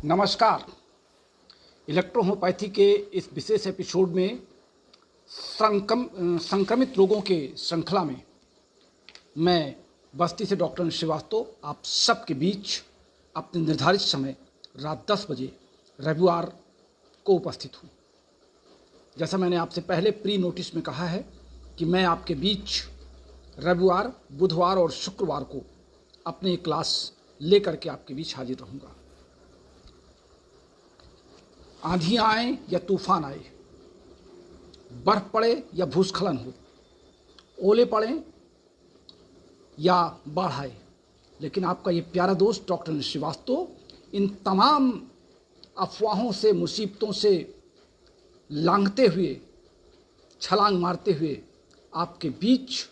नमस्कार। इलेक्ट्रोहोम्योपैथी के इस विशेष एपिसोड में संक्रमित रोगों के श्रृंखला में मैं बस्ती से डॉक्टर श्रीवास्तव आप सबके बीच अपने निर्धारित समय रात 10 बजे रविवार को उपस्थित हूँ। जैसा मैंने आपसे पहले प्री नोटिस में कहा है कि मैं आपके बीच रविवार, बुधवार और शुक्रवार को अपनी क्लास लेकर के आपके बीच हाजिर रहूँगा। आंधियाँ आए या तूफान आए, बर्फ पड़े या भूस्खलन हो, ओले पड़े या बाढ़ आए, लेकिन आपका ये प्यारा दोस्त डॉक्टर श्रीवास्तव इन तमाम अफवाहों से, मुसीबतों से लांघते हुए, छलांग मारते हुए आपके बीच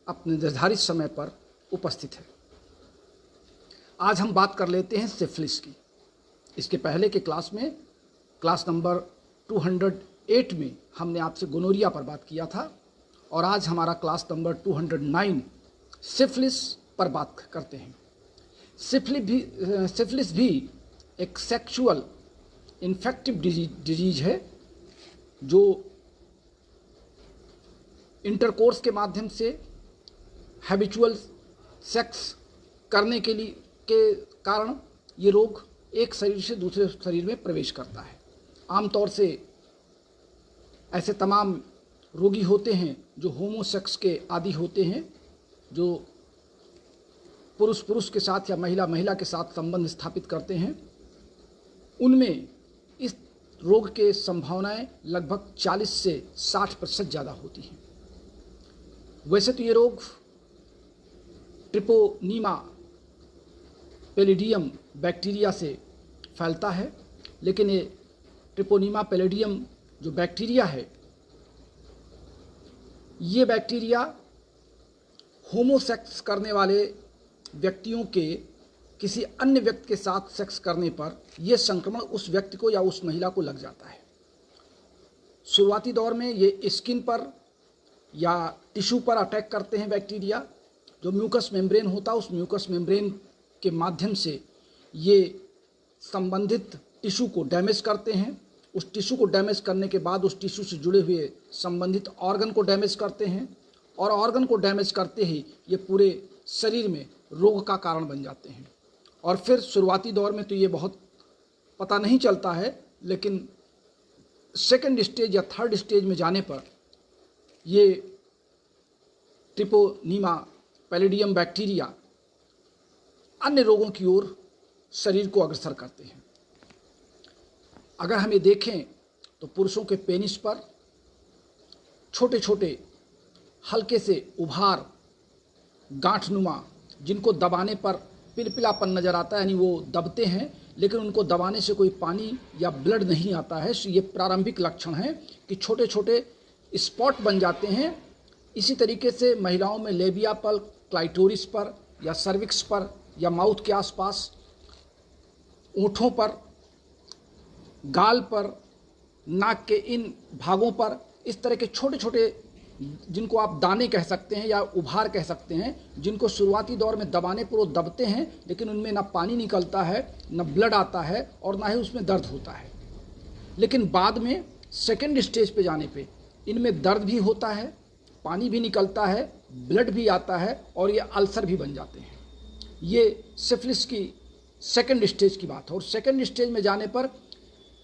अपने निर्धारित समय पर उपस्थित है। आज हम बात कर लेते हैं सिफिलिस की। इसके पहले के क्लास में, क्लास नंबर 208 में हमने आपसे गोनोरिया पर बात किया था और आज हमारा क्लास नंबर 209 सिफिलिस पर बात करते हैं। सिफिलिस भी एक सेक्सुअल इन्फेक्टिव डिजीज है जो इंटरकोर्स के माध्यम से हैबिचुअल सेक्स करने के कारण ये रोग एक शरीर से दूसरे शरीर में प्रवेश करता है। आमतौर से ऐसे तमाम रोगी होते हैं जो होमोसेक्स के आदी होते हैं, जो पुरुष के साथ या महिला के साथ संबंध स्थापित करते हैं। उनमें इस रोग के संभावनाएं लगभग 40 से 60% ज़्यादा होती हैं। वैसे तो ये रोग ट्रिपोनीमा पैलिडियम बैक्टीरिया से फैलता है, लेकिन ये ट्रिपोनीमा पैलिडियम जो बैक्टीरिया है, ये बैक्टीरिया होमोसेक्स करने वाले व्यक्तियों के किसी अन्य व्यक्ति के साथ सेक्स करने पर यह संक्रमण उस व्यक्ति को या उस महिला को लग जाता है। शुरुआती दौर में ये स्किन पर या टिश्यू पर अटैक करते हैं बैक्टीरिया। जो म्यूकस मेम्ब्रेन होता है, उस म्यूकस मेम्ब्रेन के माध्यम से ये संबंधित टिश्यू को डैमेज करते हैं। उस टिश्यू को डैमेज करने के बाद उस टिश्यू से जुड़े हुए संबंधित ऑर्गन को डैमेज करते हैं और ऑर्गन को डैमेज करते ही ये पूरे शरीर में रोग का कारण बन जाते हैं। और फिर शुरुआती दौर में तो ये बहुत पता नहीं चलता है, लेकिन सेकंड स्टेज या थर्ड स्टेज में जाने पर ये ट्रिपोनीमा पैलिडियम बैक्टीरिया अन्य रोगों की ओर शरीर को अग्रसर करते हैं। अगर हम ये देखें तो पुरुषों के पेनिस पर छोटे छोटे हल्के से उभार, गांठनुमा, जिनको दबाने पर पिलपिलापन नज़र आता है, यानी वो दबते हैं लेकिन उनको दबाने से कोई पानी या ब्लड नहीं आता है। ये प्रारंभिक लक्षण हैं कि छोटे छोटे स्पॉट बन जाते हैं। इसी तरीके से महिलाओं में लेबिया पर, क्लाइटोरिस पर या सर्विक्स पर या माउथ के आसपास, ओंठों पर, गाल पर, नाक के इन भागों पर इस तरह के छोटे छोटे, जिनको आप दाने कह सकते हैं या उभार कह सकते हैं, जिनको शुरुआती दौर में दबाने पर वो दबते हैं लेकिन उनमें ना पानी निकलता है, ना ब्लड आता है और ना ही उसमें दर्द होता है। लेकिन बाद में सेकेंड स्टेज पे जाने पे इनमें दर्द भी होता है, पानी भी निकलता है, ब्लड भी आता है और ये अल्सर भी बन जाते हैं। ये सिफिलिस की सेकेंड स्टेज की बात है। और सेकेंड स्टेज में जाने पर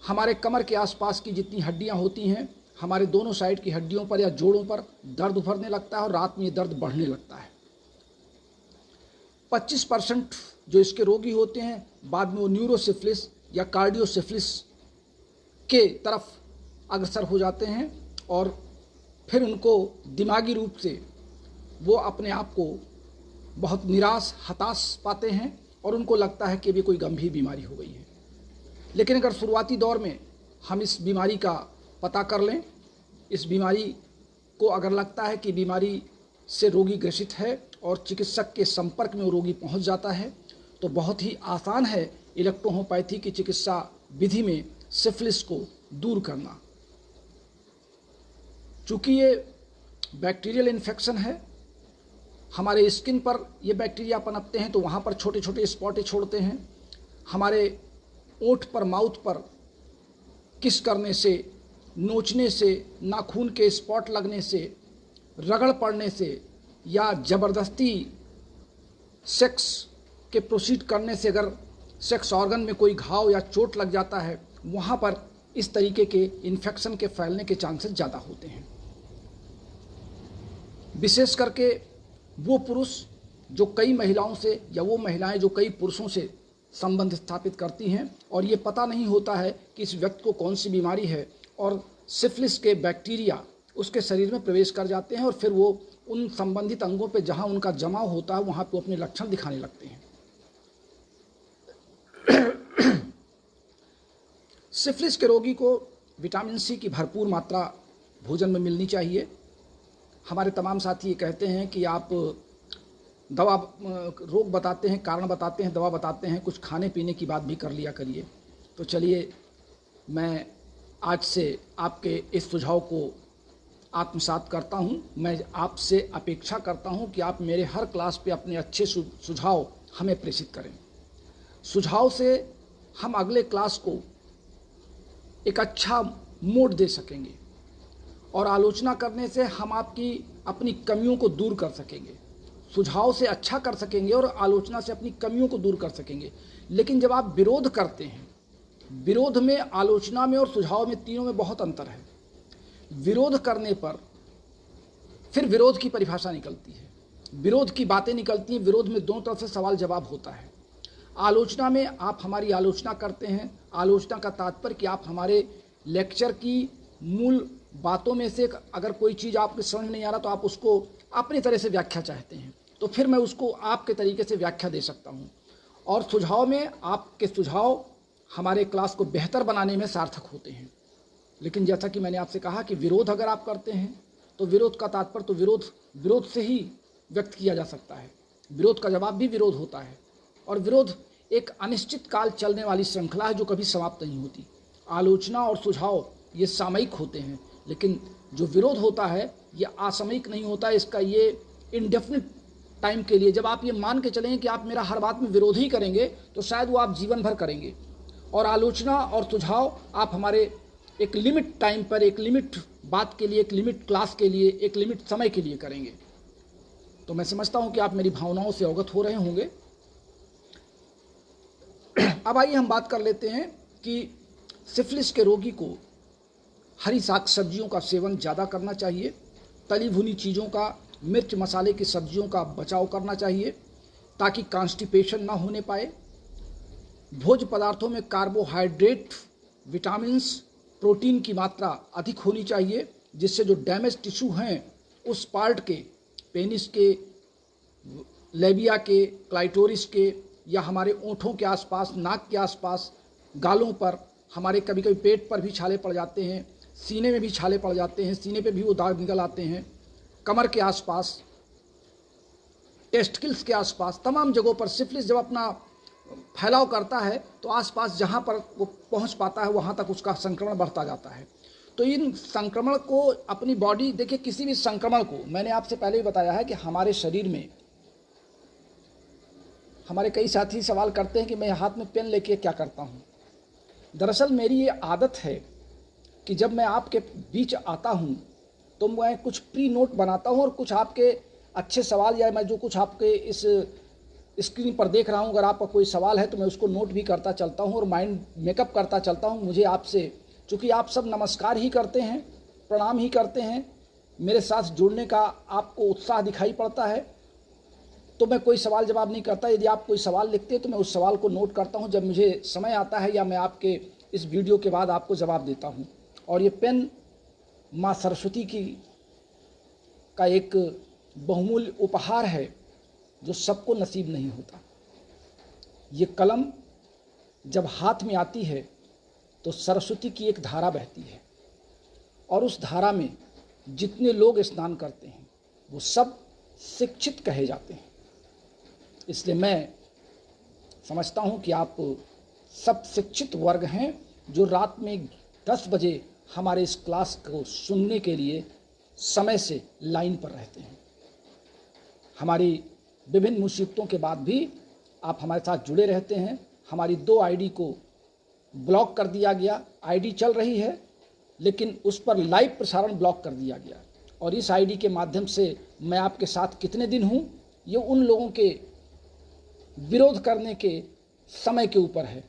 हमारे कमर के आसपास की जितनी हड्डियां होती हैं, हमारे दोनों साइड की हड्डियों पर या जोड़ों पर दर्द उभरने लगता है और रात में ये दर्द बढ़ने लगता है। 25% जो इसके रोगी होते हैं बाद में वो न्यूरोसिफिलिस या कार्डियोसिफिलिस के तरफ अग्रसर हो जाते हैं और फिर उनको दिमागी रूप से वो अपने आप को बहुत निराश, हताश पाते हैं और उनको लगता है कि अभी कोई गंभीर बीमारी हो गई है। लेकिन अगर शुरुआती दौर में हम इस बीमारी का पता कर लें, इस बीमारी को अगर लगता है कि बीमारी से रोगी ग्रसित है और चिकित्सक के संपर्क में वो रोगी पहुंच जाता है, तो बहुत ही आसान है इलेक्ट्रोहोम्योपैथी की चिकित्सा विधि में सिफिलिस को दूर करना। चूँकि ये बैक्टीरियल इन्फेक्शन है, हमारे स्किन पर ये बैक्टीरिया पनपते हैं तो वहाँ पर छोटे छोटे स्पॉटें छोड़ते हैं। हमारे ओंठ पर, माउथ पर किस करने से, नोचने से, नाखून के स्पॉट लगने से, रगड़ पड़ने से या ज़बरदस्ती सेक्स के प्रोसीड करने से अगर सेक्स ऑर्गन में कोई घाव या चोट लग जाता है, वहाँ पर इस तरीके के इन्फेक्शन के फैलने के चांसेस ज़्यादा होते हैं। विशेष करके वो पुरुष जो कई महिलाओं से या वो महिलाएं जो कई पुरुषों से संबंध स्थापित करती हैं और ये पता नहीं होता है कि इस व्यक्ति को कौन सी बीमारी है, और सिफिलिस के बैक्टीरिया उसके शरीर में प्रवेश कर जाते हैं और फिर वो उन संबंधित अंगों पे जहाँ उनका जमाव होता है वहाँ पे अपने लक्षण दिखाने लगते हैं। सिफिलिस के रोगी को विटामिन सी की भरपूर मात्रा भोजन में मिलनी चाहिए। हमारे तमाम साथी ये कहते हैं कि आप दवा, रोग बताते हैं, कारण बताते हैं, दवा बताते हैं, कुछ खाने पीने की बात भी कर लिया करिए। तो चलिए, मैं आज से आपके इस सुझाव को आत्मसात करता हूँ। मैं आपसे अपेक्षा करता हूँ कि आप मेरे हर क्लास पे अपने अच्छे सुझाव हमें प्रेषित करें। सुझाव से हम अगले क्लास को एक अच्छा मोड दे सकेंगे और आलोचना करने से हम आपकी अपनी कमियों को दूर कर सकेंगे। सुझाव से अच्छा कर सकेंगे और आलोचना से अपनी कमियों को दूर कर सकेंगे। लेकिन जब आप विरोध करते हैं, विरोध में, आलोचना में और सुझाव में, तीनों में बहुत अंतर है। विरोध करने पर फिर विरोध की परिभाषा निकलती है, विरोध की बातें निकलती हैं, विरोध में दोनों तरफ से सवाल जवाब होता है। आलोचना में आप हमारी आलोचना करते हैं। आलोचना का तात्पर्य कि आप हमारे लेक्चर की मूल बातों में से अगर कोई चीज़ आपको समझ नहीं आ रहा तो आप उसको अपनी तरह से व्याख्या चाहते हैं, तो फिर मैं उसको आपके तरीके से व्याख्या दे सकता हूँ। और सुझाव में आपके सुझाव हमारे क्लास को बेहतर बनाने में सार्थक होते हैं। लेकिन जैसा कि मैंने आपसे कहा कि विरोध अगर आप करते हैं तो विरोध का तात्पर्य तो विरोध से ही व्यक्त किया जा सकता है। विरोध का जवाब भी विरोध होता है, और विरोध एक अनिश्चित काल चलने वाली श्रृंखला है जो कभी समाप्त नहीं होती। आलोचना और सुझाव ये सामयिक होते हैं, लेकिन जो विरोध होता है ये असामयिक नहीं होता। इसका ये इंडेफिनिट टाइम के लिए, जब आप ये मान के चलेंगे कि आप मेरा हर बात में विरोध ही करेंगे तो शायद वो आप जीवन भर करेंगे। और आलोचना और सुझाव आप हमारे एक लिमिट टाइम पर, एक लिमिट बात के लिए, एक लिमिट क्लास के लिए, एक लिमिट समय के लिए करेंगे। तो मैं समझता हूं कि आप मेरी भावनाओं से अवगत हो रहे होंगे। अब आइए हम बात कर लेते हैं कि सिफिलिस के रोगी को हरी साग सब्जियों का सेवन ज़्यादा करना चाहिए, तली भुनी चीज़ों का, मिर्च मसाले की सब्जियों का बचाव करना चाहिए ताकि कॉन्स्टिपेशन ना होने पाए। भोज्य पदार्थों में कार्बोहाइड्रेट, विटामिन्स, प्रोटीन की मात्रा अधिक होनी चाहिए, जिससे जो डैमेज टिश्यू हैं उस पार्ट के, पेनिस के, लेबिया के, क्लाइटोरिस के, या हमारे ओंठों के आसपास, नाक के आसपास, गालों पर, हमारे कभी कभी पेट पर भी छाले पड़ जाते हैं, सीने में भी छाले पड़ जाते हैं, सीने पे भी वो दाग निकल आते हैं, कमर के आसपास, टेस्टिकल्स के आसपास, तमाम जगहों पर सिफिलिस जब अपना फैलाव करता है तो आसपास जहाँ पर वो पहुँच पाता है वहाँ तक उसका संक्रमण बढ़ता जाता है। तो इन संक्रमण को अपनी बॉडी, देखिए किसी भी संक्रमण को, मैंने आपसे पहले ही बताया है कि हमारे शरीर में, हमारे कई साथी सवाल करते हैं कि मैं हाथ में पेन लेके क्या करता हूँ। दरअसल मेरी ये आदत है कि जब मैं आपके बीच आता हूँ तो मैं कुछ प्री नोट बनाता हूँ और कुछ आपके अच्छे सवाल, या मैं जो कुछ आपके इस स्क्रीन पर देख रहा हूँ, अगर आपका कोई सवाल है तो मैं उसको नोट भी करता चलता हूँ और माइंड मेकअप करता चलता हूँ। मुझे आपसे, चूँकि आप सब नमस्कार ही करते हैं, प्रणाम ही करते हैं, मेरे साथ जुड़ने का आपको उत्साह दिखाई पड़ता है, तो मैं कोई सवाल जवाब नहीं करता। यदि आप कोई सवाल लिखते हैं तो मैं उस सवाल को नोट करता हूँ, जब मुझे समय आता है या मैं आपके इस वीडियो के बाद आपको जवाब देता हूँ। और ये पेन माँ सरस्वती की का एक बहुमूल्य उपहार है जो सबको नसीब नहीं होता। ये कलम जब हाथ में आती है तो सरस्वती की एक धारा बहती है, और उस धारा में जितने लोग स्नान करते हैं वो सब शिक्षित कहे जाते हैं। इसलिए मैं समझता हूँ कि आप सब शिक्षित वर्ग हैं जो रात में 10 बजे हमारे इस क्लास को सुनने के लिए समय से लाइन पर रहते हैं। हमारी विभिन्न मुसीबतों के बाद भी आप हमारे साथ जुड़े रहते हैं। हमारी 2 आईडी को ब्लॉक कर दिया गया। आईडी चल रही है लेकिन उस पर लाइव प्रसारण ब्लॉक कर दिया गया। और इस आईडी के माध्यम से मैं आपके साथ कितने दिन हूँ, ये उन लोगों के विरोध करने के समय के ऊपर है।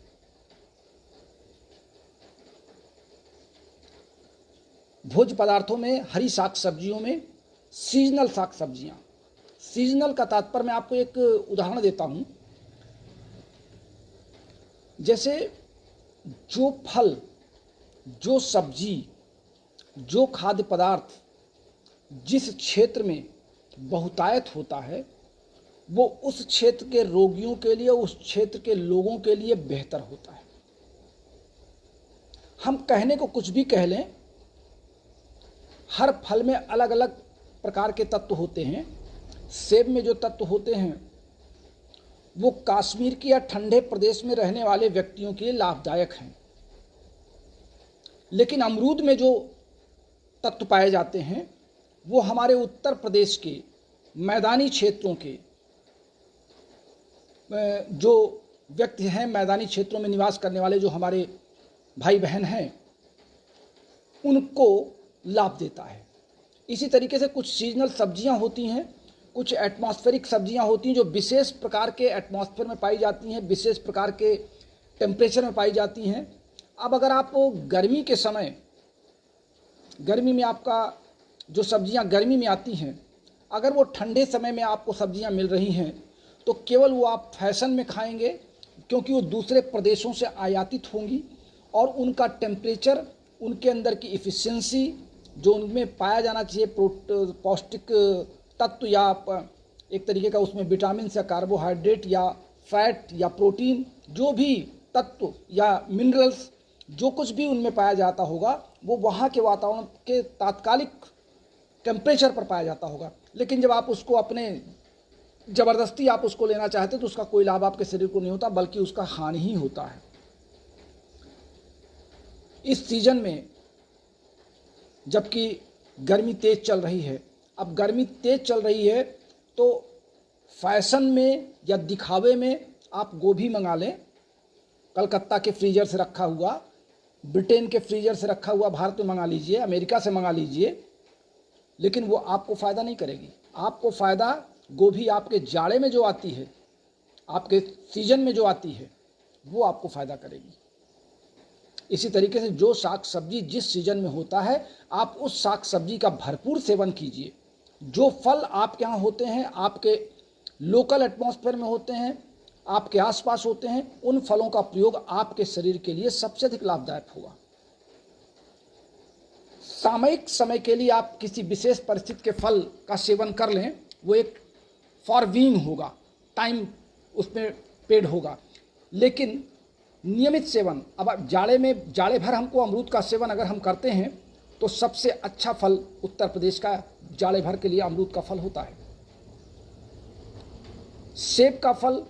भोज्य पदार्थों में, हरी साग सब्जियों में सीजनल साग सब्जियाँ। सीजनल का तात्पर्य मैं आपको एक उदाहरण देता हूँ। जैसे जो फल, जो सब्जी, जो खाद्य पदार्थ जिस क्षेत्र में बहुतायत होता है वो उस क्षेत्र के रोगियों के लिए, उस क्षेत्र के लोगों के लिए बेहतर होता है। हम कहने को कुछ भी कह लें, हर फल में अलग अलग प्रकार के तत्व होते हैं। सेब में जो तत्व होते हैं वो कश्मीर के या ठंडे प्रदेश में रहने वाले व्यक्तियों के लिए लाभदायक हैं, लेकिन अमरूद में जो तत्व पाए जाते हैं वो हमारे उत्तर प्रदेश के मैदानी क्षेत्रों के जो व्यक्ति हैं, मैदानी क्षेत्रों में निवास करने वाले जो हमारे भाई बहन हैं, उनको लाभ देता है। इसी तरीके से कुछ सीजनल सब्जियां होती हैं, कुछ एटमॉस्फेरिक सब्जियां होती हैं जो विशेष प्रकार के एटमॉस्फेयर में पाई जाती हैं, विशेष प्रकार के टेम्परेचर में पाई जाती हैं। अब अगर आप गर्मी के समय, गर्मी में आपका जो सब्जियां गर्मी में आती हैं, अगर वो ठंडे समय में आपको सब्जियां मिल रही हैं तो केवल वो आप फैशन में खाएंगे, क्योंकि वो दूसरे प्रदेशों से आयातित होंगी और उनका टेम्परेचर, उनके अंदर की इफ़िशियंसी, जो उनमें पाया जाना चाहिए पौष्टिक तत्व या एक तरीके का उसमें विटामिन या कार्बोहाइड्रेट या फैट या प्रोटीन, जो भी तत्व या मिनरल्स, जो कुछ भी उनमें पाया जाता होगा वो वहाँ के वातावरण के तात्कालिक टेम्परेचर पर पाया जाता होगा। लेकिन जब आप उसको अपने ज़बरदस्ती आप उसको लेना चाहते तो उसका कोई लाभ आपके शरीर को नहीं होता, बल्कि उसका हानि ही होता है। इस सीजन में जबकि गर्मी तेज चल रही है, अब गर्मी तेज चल रही है तो फैशन में या दिखावे में आप गोभी मंगा लें, कलकत्ता के फ्रीजर से रखा हुआ, ब्रिटेन के फ्रीजर से रखा हुआ भारत में मंगा लीजिए, अमेरिका से मंगा लीजिए, लेकिन वो आपको फ़ायदा नहीं करेगी। आपको फ़ायदा गोभी आपके जाड़े में जो आती है, आपके सीजन में जो आती है, वो आपको फ़ायदा करेगी। इसी तरीके से जो साग सब्जी जिस सीजन में होता है, आप उस साग सब्जी का भरपूर सेवन कीजिए। जो फल आपके यहाँ होते हैं, आपके लोकल एटमॉस्फेयर में होते हैं, आपके आसपास होते हैं, उन फलों का प्रयोग आपके शरीर के लिए सबसे अधिक लाभदायक होगा। सामयिक समय के लिए आप किसी विशेष परिस्थिति के फल का सेवन कर लें, वो एक फॉर बीइंग होगा, टाइम उसमें पेड होगा, लेकिन नियमित सेवन, अब जाड़े में, जाड़े भर हमको अमरूद का सेवन अगर हम करते हैं तो सबसे अच्छा फल उत्तर प्रदेश का जाड़े भर के लिए अमरूद का फल होता है। सेब का फल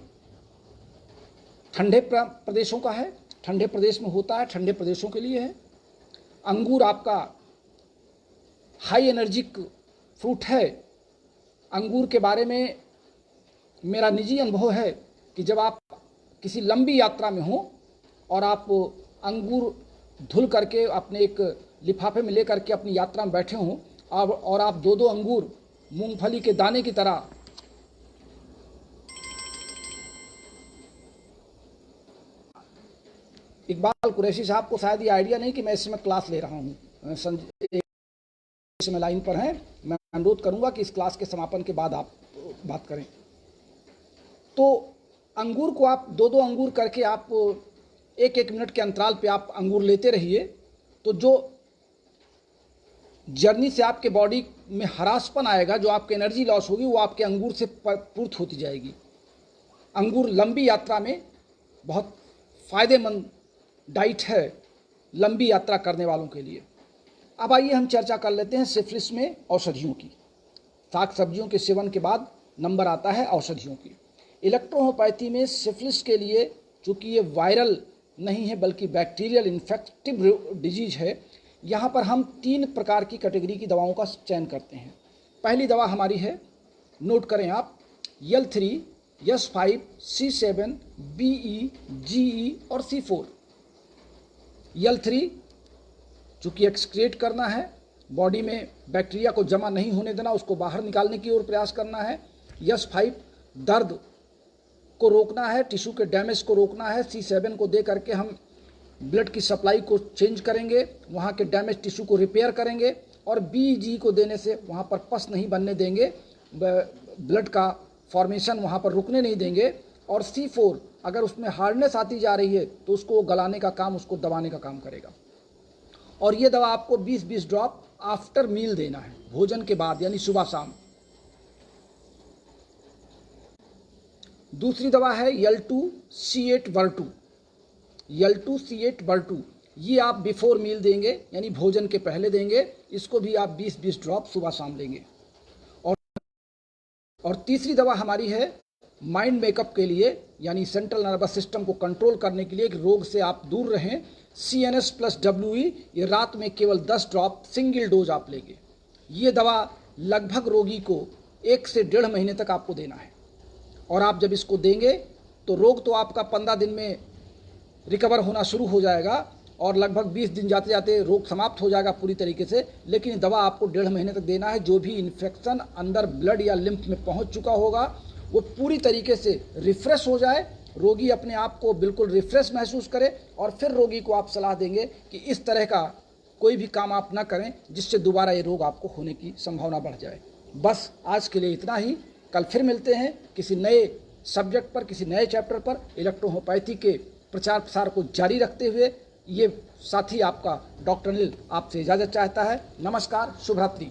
ठंडे प्रदेशों का है, ठंडे प्रदेश में होता है, ठंडे प्रदेशों के लिए है। अंगूर आपका हाई एनर्जिक फ्रूट है। अंगूर के बारे में मेरा निजी अनुभव है कि जब आप किसी लंबी यात्रा में हो और आप अंगूर धुल करके अपने एक लिफाफे में ले करके अपनी यात्रा में बैठे हों और आप दो अंगूर मूंगफली के दाने की तरह इकबाल कुरैशी साहब को शायद ये आइडिया नहीं कि मैं इस समय क्लास ले रहा हूँ, इस समय लाइन पर हैं, मैं अनुरोध करूँगा कि इस क्लास के समापन के बाद आप बात करें। तो अंगूर को आप दो अंगूर करके आप एक एक मिनट के अंतराल पे आप अंगूर लेते रहिए, तो जो जर्नी से आपके बॉडी में हरासपन आएगा, जो आपकी एनर्जी लॉस होगी, वो आपके अंगूर से पूर्त होती जाएगी। अंगूर लंबी यात्रा में बहुत फ़ायदेमंद डाइट है लंबी यात्रा करने वालों के लिए। अब आइए हम चर्चा कर लेते हैं सिफिलिस में औषधियों की। साग सब्जियों के सेवन के बाद नंबर आता है औषधियों की। इलेक्ट्रोहोपैथी में सिफिलिस के लिए, चूँकि ये वायरल नहीं है बल्कि बैक्टीरियल इन्फेक्टिव डिजीज है, यहाँ पर हम 3 प्रकार की कैटेगरी की दवाओं का चयन करते हैं। पहली दवा हमारी है, नोट करें आप, L3, S5, C7, BE, GE और C4। L3 चूँकि एक्सक्रीट करना है, बॉडी में बैक्टीरिया को जमा नहीं होने देना, उसको बाहर निकालने की ओर प्रयास करना है। S5 दर्द को रोकना है, टिश्यू के डैमेज को रोकना है। C7 को दे करके हम ब्लड की सप्लाई को चेंज करेंगे, वहाँ के डैमेज टिश्यू को रिपेयर करेंगे। और BG को देने से वहाँ पर पस नहीं बनने देंगे, ब्लड का फॉर्मेशन वहाँ पर रुकने नहीं देंगे। और C4 अगर उसमें हार्डनेस आती जा रही है तो उसको गलाने का काम, उसको दबाने का काम करेगा। और ये दवा आपको 20-20 ड्रॉप आफ्टर मील देना है, भोजन के बाद, यानी सुबह शाम। दूसरी दवा है L2C8-Ver2। L2C8-Ver2 ये आप बिफोर मील देंगे, यानी भोजन के पहले देंगे। इसको भी आप 20-20 ड्रॉप सुबह शाम लेंगे। और तीसरी दवा हमारी है माइंड मेकअप के लिए, यानी सेंट्रल नर्वस सिस्टम को कंट्रोल करने के लिए, कि रोग से आप दूर रहें। CNS+WE ये रात में केवल 10 ड्रॉप सिंगल डोज आप लेंगे। ये दवा लगभग रोगी को 1 से 1.5 महीने तक आपको देना है। और आप जब इसको देंगे तो रोग तो आपका 15 दिन में रिकवर होना शुरू हो जाएगा और लगभग 20 दिन जाते जाते रोग समाप्त हो जाएगा पूरी तरीके से। लेकिन दवा आपको 1.5 महीने तक देना है। जो भी इन्फेक्शन अंदर ब्लड या लिम्फ में पहुंच चुका होगा वो पूरी तरीके से रिफ्रेश हो जाए, रोगी अपने आप को बिल्कुल रिफ्रेश महसूस करे। और फिर रोगी को आप सलाह देंगे कि इस तरह का कोई भी काम आप ना करें जिससे दोबारा ये रोग आपको होने की संभावना बढ़ जाए। बस आज के लिए इतना ही। कल फिर मिलते हैं किसी नए सब्जेक्ट पर, किसी नए चैप्टर पर। इलेक्ट्रोहोम्योपैथी के प्रचार प्रसार को जारी रखते हुए ये साथी आपका डॉक्टर अनिल आपसे इजाज़त चाहता है। नमस्कार, शुभ रात्रि।